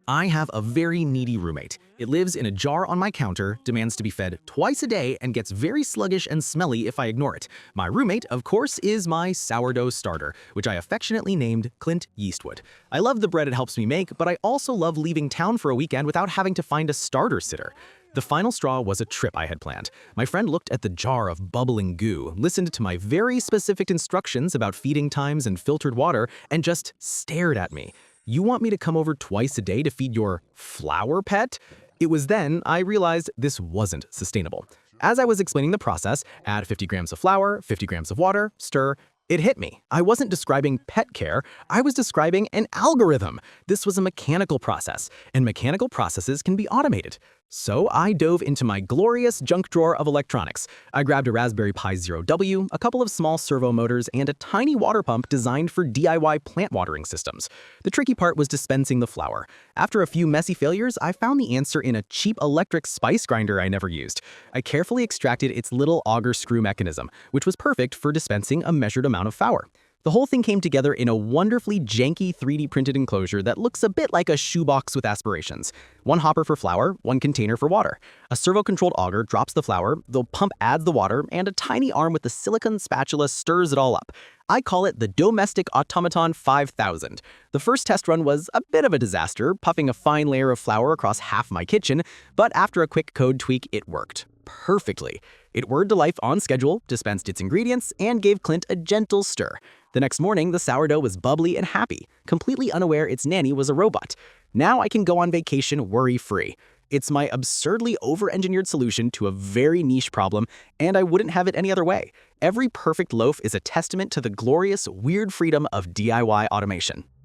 I have a very needy roommate. It lives in a jar on my counter, demands to be fed twice a day, and gets very sluggish and smelly if I ignore it. My roommate, of course, is my sourdough starter, which I affectionately named Clint Yeastwood. I love the bread it helps me make, but I also love leaving town for a weekend without having to find a starter sitter. The final straw was a trip I had planned. My friend looked at the jar of bubbling goo, listened to my very specific instructions about feeding times and filtered water, and just stared at me. You want me to come over twice a day to feed your flour pet? It was then I realized this wasn't sustainable. As I was explaining the process, add 50 grams of flour, 50 grams of water, stir, it hit me. I wasn't describing pet care, I was describing an algorithm. This was a mechanical process, and mechanical processes can be automated. So I dove into my glorious junk drawer of electronics. I grabbed a Raspberry Pi Zero W, a couple of small servo motors, and a tiny water pump designed for DIY plant watering systems. The tricky part was dispensing the flour. After a few messy failures, I found the answer in a cheap electric spice grinder I never used. I carefully extracted its little auger screw mechanism, which was perfect for dispensing a measured amount of flour. The whole thing came together in a wonderfully janky 3D printed enclosure that looks a bit like a shoebox with aspirations. One hopper for flour, one container for water. A servo-controlled auger drops the flour, the pump adds the water, and a tiny arm with a silicone-spatula stirs it all up. I call it the Dough-mestic Automaton 5000. The first test run was a bit of a disaster, puffing a fine layer of flour across half my kitchen, but after a quick code tweak, it worked perfectly. It whirred to life on schedule, dispensed its ingredients, and gave Clint a gentle stir. The next morning, the sourdough was bubbly and happy, completely unaware its nanny was a robot. Now I can go on vacation worry-free. It's my absurdly over-engineered solution to a very niche problem, and I wouldn't have it any other way. Every perfect loaf is a testament to the glorious, weird freedom of DIY automation.